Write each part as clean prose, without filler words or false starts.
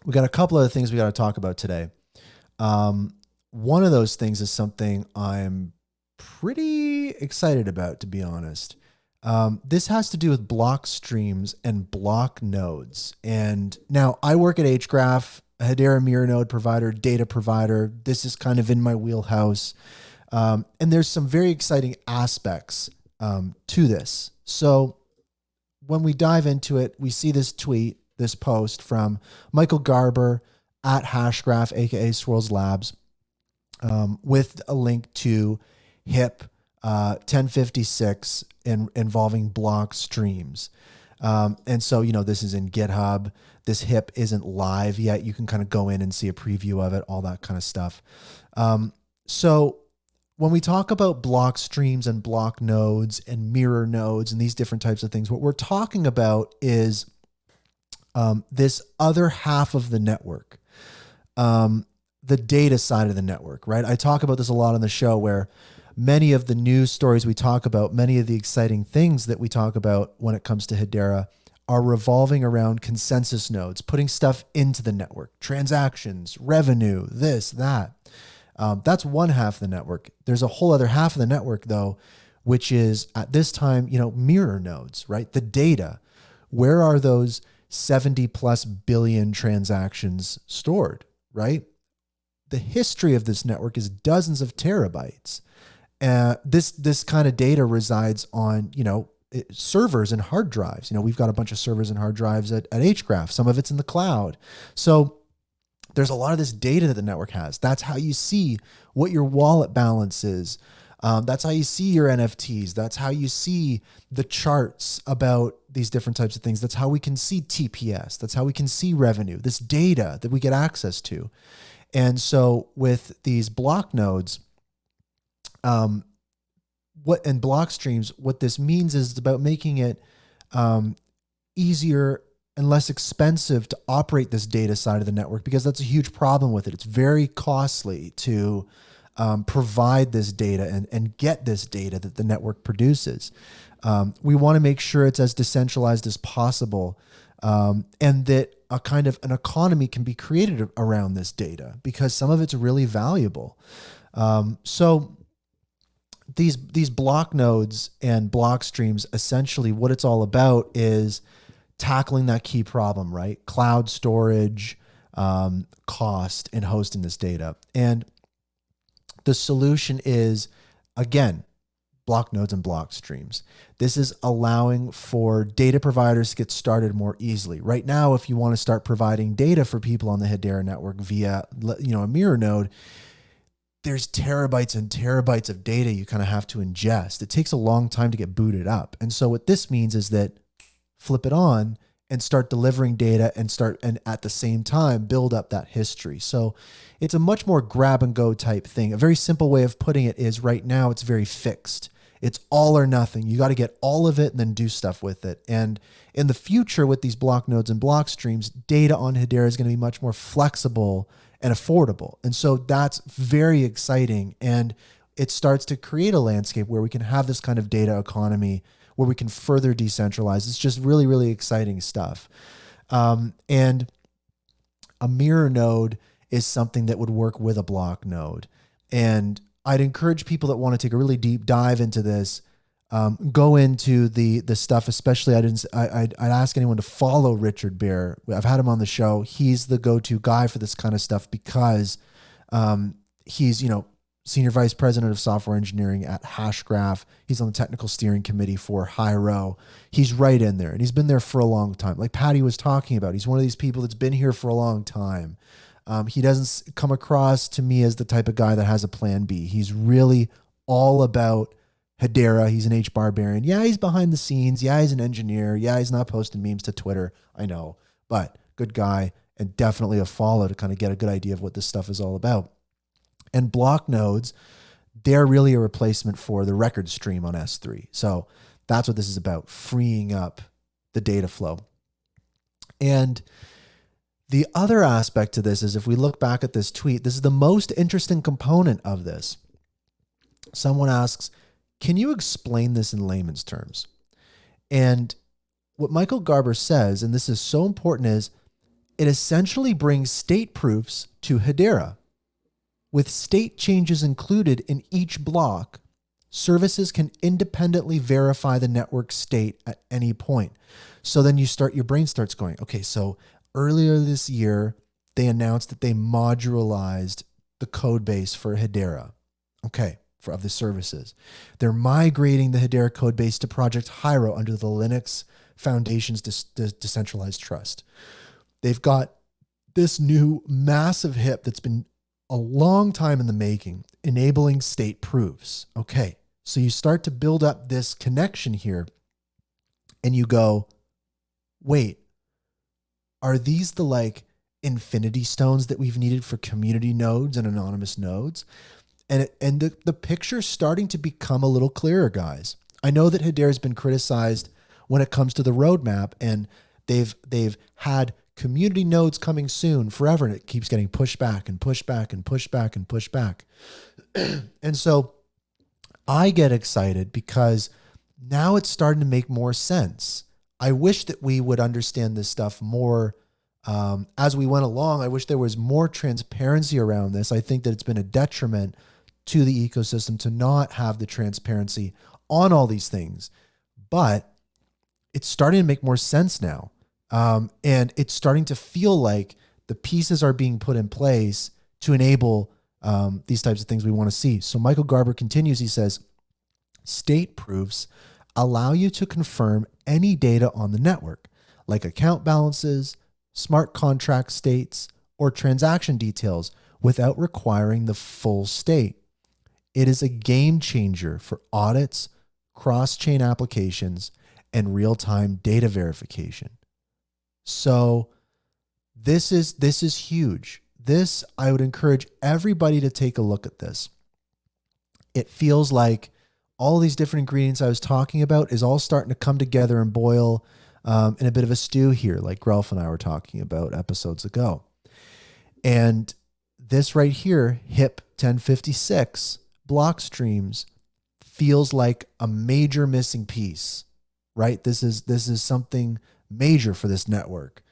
we got a couple other things we got to talk about today. One of those things is something I'm pretty excited about, to be honest. This has to do with block streams and block nodes. And now I work at Hgraph, a Hedera mirror node provider, data provider. This is kind of in my wheelhouse. And there's some very exciting aspects to this. So when we dive into it, we see this tweet, this post from Michael Garber at Hashgraph, aka Swirls Labs, with a link to HIP 1056 involving block streams. And so, this is in GitHub. This HIP isn't live yet. You can kind of go in and see a preview of it, all that kind of stuff. So when we talk about block streams and block nodes and mirror nodes and these different types of things, what we're talking about is this other half of the network, the data side of the network, right? I talk about this a lot on the show, where many of the news stories we talk about, many of the exciting things that we talk about when it comes to Hedera are revolving around consensus nodes, putting stuff into the network, transactions, revenue, this, that. That's one half of the network. There's a whole other half of the network, though, which is at this time, mirror nodes, right? The data. Where are those 70 plus billion transactions stored, right? The history of this network is dozens of terabytes. This kind of data resides on, servers and hard drives. We've got a bunch of servers and hard drives at Hgraph. Some of it's in the cloud. So there's a lot of this data that the network has. That's how you see what your wallet balance is. That's how you see your NFTs. That's how you see the charts about these different types of things. That's how we can see TPS. That's how we can see revenue, this data that we get access to. And so with these block nodes, and block streams, what this means is it's about making it easier and less expensive to operate this data side of the network, because that's a huge problem with it. It's very costly to provide this data and get this data that the network produces. We want to make sure it's as decentralized as possible, and that a kind of an economy can be created around this data, because some of it's really valuable. So these block nodes and block streams, essentially what it's all about is tackling that key problem, right? Cloud storage, cost, and hosting this data. And the solution is, again, block nodes and block streams. This is allowing for data providers to get started more easily. Right now, if you want to start providing data for people on the Hedera network via, a mirror node, there's terabytes and terabytes of data you kind of have to ingest. It takes a long time to get booted up. And so what this means is that flip it on and start delivering data and at the same time build up that history. So it's a much more grab and go type thing. A very simple way of putting it is, right now it's very fixed. It's all or nothing. You got to get all of it and then do stuff with it. And in the future, with these block nodes and block streams, data on Hedera is going to be much more flexible and affordable. And so that's very exciting. And it starts to create a landscape where we can have this kind of data economy where we can further decentralize. It's just really, really exciting stuff. And a mirror node is something that would work with a block node. And I'd encourage people that want to take a really deep dive into this, go into the stuff, especially I'd ask anyone to follow Richard Bear. I've had him on the show. He's the go-to guy for this kind of stuff, because he's, Senior Vice President of Software Engineering at Hashgraph. He's on the technical steering committee for Hyro. He's right in there, and he's been there for a long time. Like Patty was talking about, he's one of these people that's been here for a long time. He doesn't come across to me as the type of guy that has a plan B. He's really all about Hedera. He's an HBAR baron. Yeah, he's behind the scenes. Yeah, he's an engineer. Yeah, he's not posting memes to Twitter. I know, but good guy, and definitely a follow to kind of get a good idea of what this stuff is all about. And block nodes, they're really a replacement for the record stream on S3. So that's what this is about, freeing up the data flow. And the other aspect to this is, if we look back at this tweet, this is the most interesting component of this. Someone asks, can you explain this in layman's terms? And what Michael Garber says, and this is so important, is It essentially brings state proofs to Hedera. With state changes included in each block, services can independently verify the network state at any point. So then your brain starts going, okay, so earlier this year, they announced that they modularized the code base for Hedera. Okay, of the services. They're migrating the Hedera code base to Project Hyro under the Linux Foundation's decentralized trust. They've got this new massive HIP that's been a long time in the making, enabling state proofs. Okay, so you start to build up this connection here and you go, wait, are these the like infinity stones that we've needed for community nodes and anonymous nodes? And the picture's starting to become a little clearer, guys. I know that Hedera has been criticized when it comes to the roadmap, and they've had community nodes coming soon forever, and it keeps getting pushed back and pushed back and pushed back and pushed back. And so I get excited because now it's starting to make more sense. I wish that we would understand this stuff more as we went along. I wish there was more transparency around this. I think that it's been a detriment to the ecosystem to not have the transparency on all these things. But it's starting to make more sense now. And it's starting to feel like the pieces are being put in place to enable these types of things we want to see. So Michael Garber continues, he says, state proofs allow you to confirm any data on the network, like account balances, smart contract states, or transaction details without requiring the full state. It is a game changer for audits, cross-chain applications, and real-time data verification. So this is huge. This, I would encourage everybody to take a look at this. It feels like all these different ingredients I was talking about is all starting to come together and boil in a bit of a stew here, like Grelf and I were talking about episodes ago. And this right here, HIP 1056, block streams, feels like a major missing piece, right? This is something major for this network,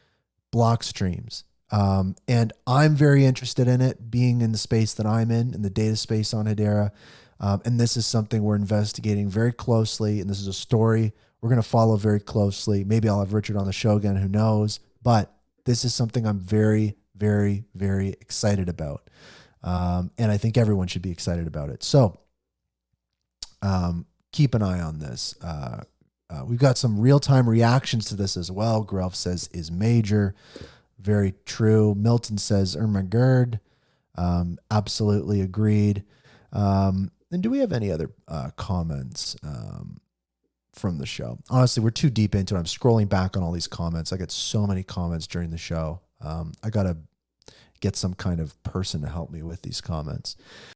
block streams. And I'm very interested in it, being in the space that I'm in the data space on Hedera. And this is something we're investigating very closely. And this is a story we're going to follow very closely. Maybe I'll have Richard on the show again, who knows? But this is something I'm very, very, very excited about. And I think everyone should be excited about it. So keep an eye on this. We've got some real-time reactions to this as well. Grelf says is major. Very true. Milton says, oh my God. Absolutely agreed. And do we have any other comments from the show? Honestly, we're too deep into it. I'm scrolling back on all these comments. I get so many comments during the show. I got to get some kind of person to help me with these comments.